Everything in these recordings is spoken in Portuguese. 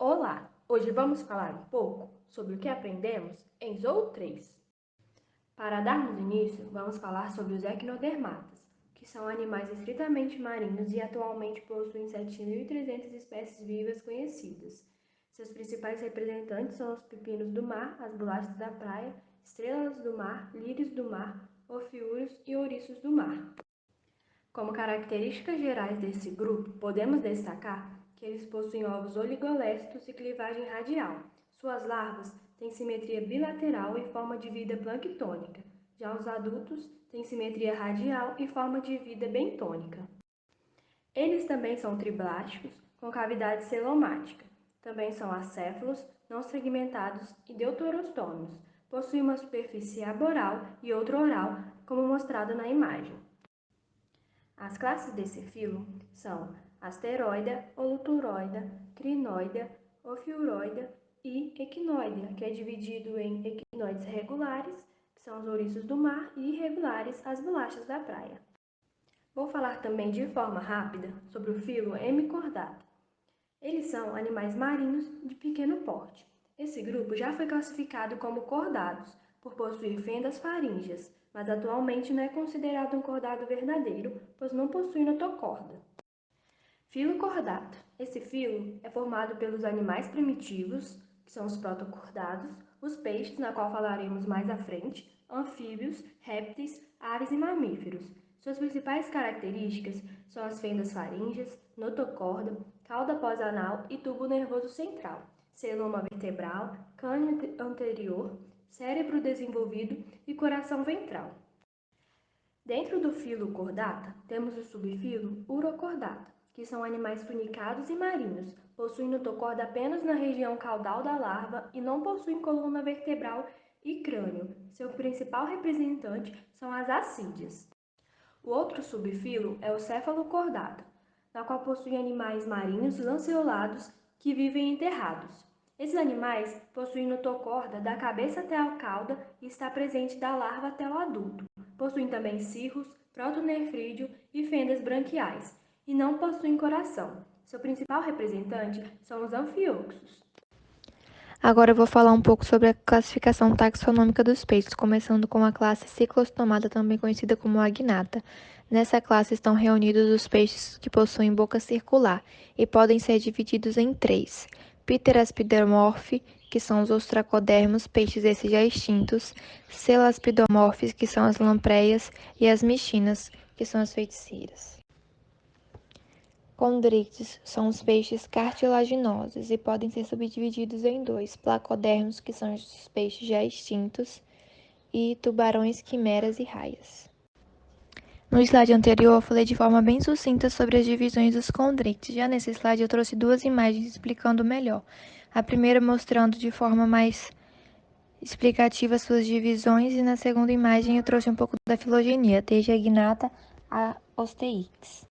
Olá! Hoje vamos falar um pouco sobre o que aprendemos em Zoo 3. Para darmos início, vamos falar sobre os equinodermatas, que são animais estritamente marinhos e atualmente possuem 7.300 espécies vivas conhecidas. Seus principais representantes são os pepinos do mar, as bolachas da praia, estrelas do mar, lírios do mar, ofiúrios e ouriços do mar. Como características gerais desse grupo, podemos destacar que eles possuem ovos oligolésticos e clivagem radial. Suas larvas têm simetria bilateral e forma de vida planctônica. Já os adultos têm simetria radial e forma de vida bentônica. Eles também são triblásticos, com cavidade celomática. Também são acéfalos, não segmentados e deuterostômios. Possuem uma superfície aboral e outra oral, como mostrado na imagem. As classes desse filo são Asteroida, Holoturoida, Crinoida, Ofiuroida e Equinoidea, que é dividido em equinoides regulares, que são os ouriços do mar, e irregulares, as bolachas da praia. Vou falar também de forma rápida sobre o filo Hemicordata. Eles são animais marinhos de pequeno porte. Esse grupo já foi classificado como cordados, por possuir fendas faríngeas, mas atualmente não é considerado um cordado verdadeiro, pois não possui notocorda. Filo cordato. Esse filo é formado pelos animais primitivos, que são os protocordados, os peixes, na qual falaremos mais à frente, anfíbios, répteis, aves e mamíferos. Suas principais características são as fendas faríngeas, notocorda, cauda pós-anal e tubo nervoso central, celoma vertebral, cânio anterior, cérebro desenvolvido e coração ventral. Dentro do filo cordata, temos o subfilo Urocordata, que são animais tunicados e marinhos, possuem notocorda apenas na região caudal da larva e não possuem coluna vertebral e crânio. Seu principal representante são as assídeas. O outro subfilo é o Cefalocordata, na qual possui animais marinhos lanceolados que vivem enterrados. Esses animais possuem notocorda da cabeça até a cauda e está presente da larva até o adulto. Possuem também cirros, protonefrídeo e fendas branquiais, e não possuem coração. Seu principal representante são os anfioxos. Agora eu vou falar um pouco sobre a classificação taxonômica dos peixes, começando com a classe ciclostomata, também conhecida como agnata. Nessa classe estão reunidos os peixes que possuem boca circular e podem ser divididos em três: Pteraspidomorphi, que são os ostracodermos, peixes esses já extintos; Celaspidomorphs, que são as lampreias; e as mixinas, que são as feiticeiras. Condrictes são os peixes cartilaginosos e podem ser subdivididos em dois: placodermos, que são os peixes já extintos, e tubarões, quimeras e raias. No slide anterior, eu falei de forma bem sucinta sobre as divisões dos condrictes. Já nesse slide, eu trouxe duas imagens explicando melhor. A primeira mostrando de forma mais explicativa suas divisões, e na segunda imagem eu trouxe um pouco da filogenia, desde a agnata a Osteichthyes.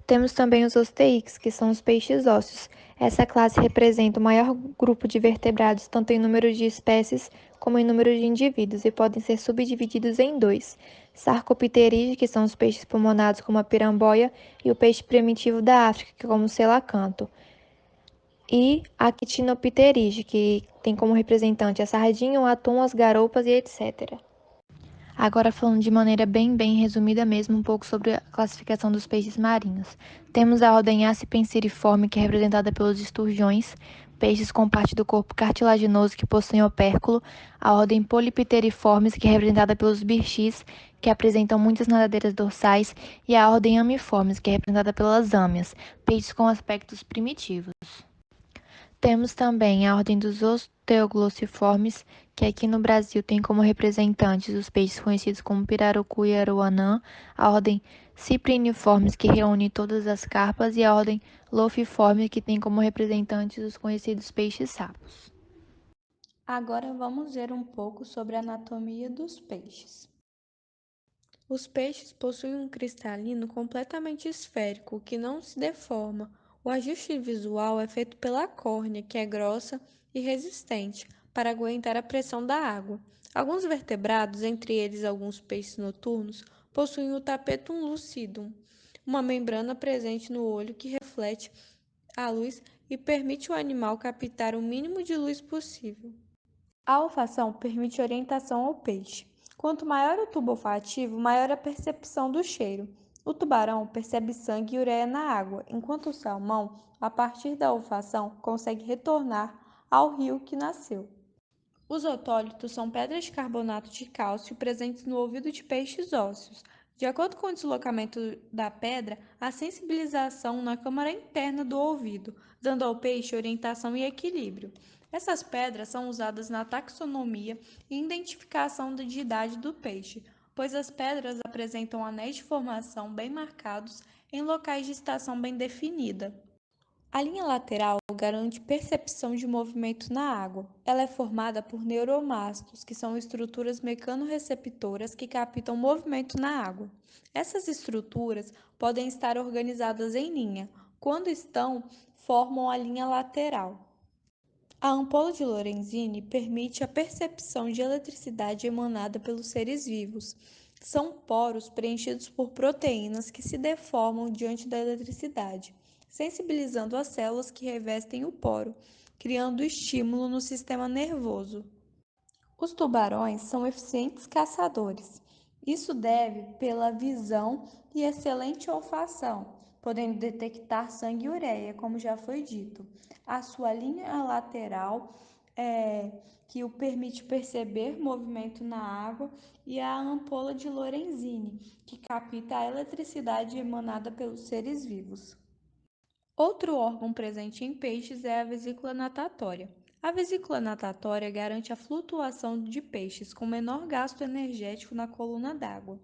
Temos também os osteichthyes, que são os peixes ósseos. Essa classe representa o maior grupo de vertebrados, tanto em número de espécies como em número de indivíduos, e podem ser subdivididos em dois: Sarcopterídeos, que são os peixes pulmonados como a piramboia, e o peixe primitivo da África, que é como o selacanto, e Actinopterídeos, que tem como representante a sardinha, o atum, as garoupas e etc. Agora falando de maneira bem resumida mesmo um pouco sobre a classificação dos peixes marinhos. Temos a ordem Acipensieriforme, que é representada pelos esturjões, peixes com parte do corpo cartilaginoso que possuem opérculo; a ordem Polypteriformes, que é representada pelos birchis, que apresentam muitas nadadeiras dorsais; e a ordem Amiformes, que é representada pelas âmias, peixes com aspectos primitivos. Temos também a ordem dos osteoglossiformes, que aqui no Brasil tem como representantes os peixes conhecidos como pirarucu e aroanã; a ordem Cypriniformes, que reúne todas as carpas; e a ordem Lophiformes, que tem como representantes os conhecidos peixes-sapos. Agora vamos ver um pouco sobre a anatomia dos peixes. Os peixes possuem um cristalino completamente esférico, que não se deforma. O ajuste visual é feito pela córnea, que é grossa e resistente, para aguentar a pressão da água. Alguns vertebrados, entre eles alguns peixes noturnos, possuem o tapetum lucidum, uma membrana presente no olho que reflete à luz e permite ao animal captar o mínimo de luz possível. A olfação permite orientação ao peixe. Quanto maior o tubo olfativo, maior a percepção do cheiro. O tubarão percebe sangue e ureia na água, enquanto o salmão, a partir da olfação, consegue retornar ao rio que nasceu. Os otólitos são pedras de carbonato de cálcio presentes no ouvido de peixes ósseos. De acordo com o deslocamento da pedra, há sensibilização na câmara interna do ouvido, dando ao peixe orientação e equilíbrio. Essas pedras são usadas na taxonomia e identificação de idade do peixe, pois as pedras apresentam anéis de formação bem marcados em locais de estação bem definida. A linha lateral garante percepção de movimento na água. Ela é formada por neuromastos, que são estruturas mecanorreceptoras que captam movimento na água. Essas estruturas podem estar organizadas em linha. Quando estão, formam a linha lateral. A ampola de Lorenzini permite a percepção de eletricidade emanada pelos seres vivos. São poros preenchidos por proteínas que se deformam diante da eletricidade, sensibilizando as células que revestem o poro, criando estímulo no sistema nervoso. Os tubarões são eficientes caçadores. Isso deve pela visão e excelente olfação, podendo detectar sangue e ureia, como já foi dito. A sua linha lateral que o permite perceber movimento na água, e a ampola de Lorenzini, que capta a eletricidade emanada pelos seres vivos. Outro órgão presente em peixes é a vesícula natatória. A vesícula natatória garante a flutuação de peixes com menor gasto energético na coluna d'água,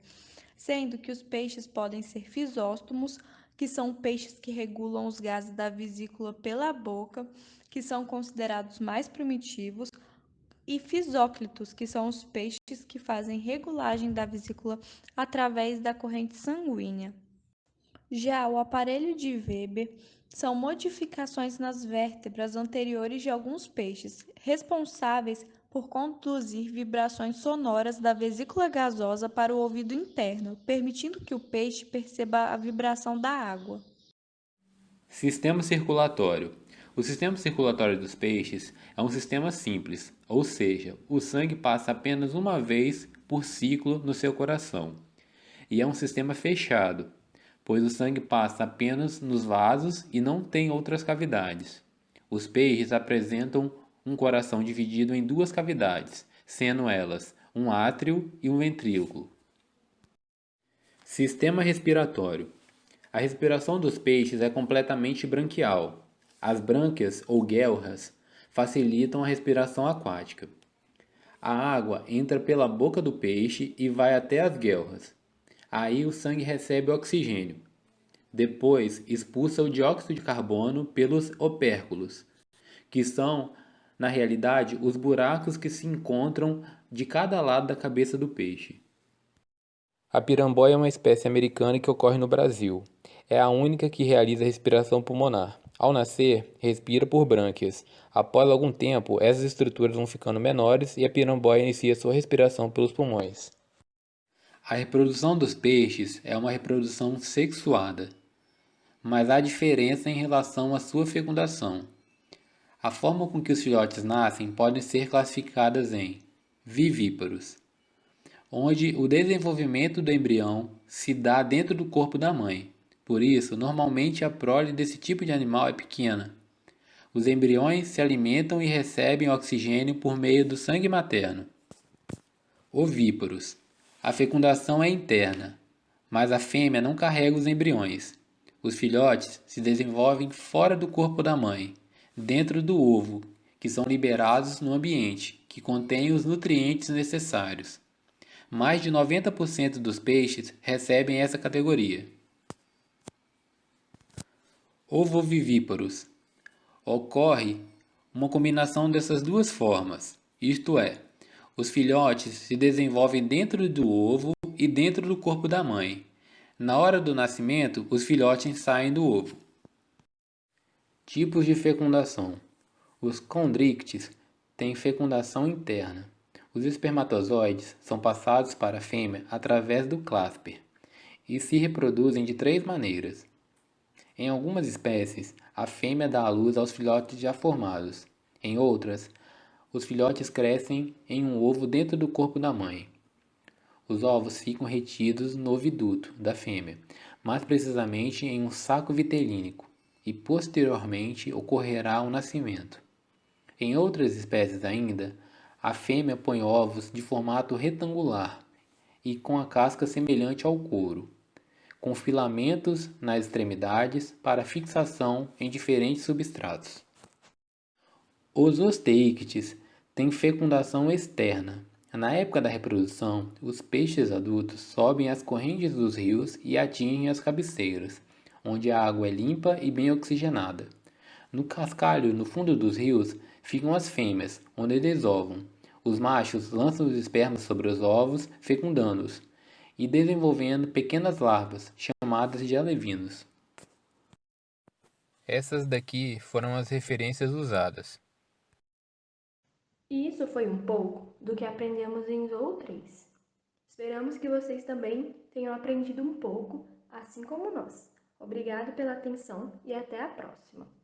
sendo que os peixes podem ser fisóstomos, que são peixes que regulam os gases da vesícula pela boca, que são considerados mais primitivos, e fisóclitos, que são os peixes que fazem regulagem da vesícula através da corrente sanguínea. Já o aparelho de Weber são modificações nas vértebras anteriores de alguns peixes, responsáveis por conduzir vibrações sonoras da vesícula gasosa para o ouvido interno, permitindo que o peixe perceba a vibração da água. Sistema circulatório. O sistema circulatório dos peixes é um sistema simples, ou seja, o sangue passa apenas uma vez por ciclo no seu coração. E é um sistema fechado, pois o sangue passa apenas nos vasos e não tem outras cavidades. Os peixes apresentam um coração dividido em duas cavidades, sendo elas um átrio e um ventrículo. Sistema respiratório. A respiração dos peixes é completamente branquial. As brânquias ou guelras facilitam a respiração aquática. A água entra pela boca do peixe e vai até as guelras. Aí o sangue recebe oxigênio. Depois expulsa o dióxido de carbono pelos opérculos, que são, na realidade, os buracos que se encontram de cada lado da cabeça do peixe. A piramboia é uma espécie americana que ocorre no Brasil. É a única que realiza respiração pulmonar. Ao nascer, respira por brânquias. Após algum tempo, essas estruturas vão ficando menores e a piramboia inicia sua respiração pelos pulmões. A reprodução dos peixes é uma reprodução sexuada, mas há diferença em relação à sua fecundação. A forma com que os filhotes nascem pode ser classificadas em vivíparos, onde o desenvolvimento do embrião se dá dentro do corpo da mãe. Por isso, normalmente a prole desse tipo de animal é pequena. Os embriões se alimentam e recebem oxigênio por meio do sangue materno. Ovíparos. A fecundação é interna, mas a fêmea não carrega os embriões. Os filhotes se desenvolvem fora do corpo da mãe, dentro do ovo, que são liberados no ambiente, que contém os nutrientes necessários. Mais de 90% dos peixes recebem essa categoria. Ovovivíparos. Ocorre uma combinação dessas duas formas, isto é, os filhotes se desenvolvem dentro do ovo e dentro do corpo da mãe. Na hora do nascimento, os filhotes saem do ovo. Tipos de fecundação. Os condrictes têm fecundação interna. Os espermatozoides são passados para a fêmea através do clasper e se reproduzem de três maneiras. Em algumas espécies, a fêmea dá à luz aos filhotes já formados. Em outras, os filhotes crescem em um ovo dentro do corpo da mãe. Os ovos ficam retidos no oviduto da fêmea, mais precisamente em um saco vitelínico, e posteriormente ocorrerá o nascimento. Em outras espécies ainda, a fêmea põe ovos de formato retangular e com a casca semelhante ao couro, com filamentos nas extremidades para fixação em diferentes substratos. Os osteíctides têm fecundação externa. Na época da reprodução, os peixes adultos sobem as correntes dos rios e atingem as cabeceiras, onde a água é limpa e bem oxigenada. No cascalho, no fundo dos rios, ficam as fêmeas, onde desovam. Os machos lançam os espermas sobre os ovos, fecundando-os e desenvolvendo pequenas larvas, chamadas de alevinos. Essas daqui foram as referências usadas. E isso foi um pouco do que aprendemos em Zoo 3. Esperamos que vocês também tenham aprendido um pouco, assim como nós. Obrigado pela atenção e até a próxima!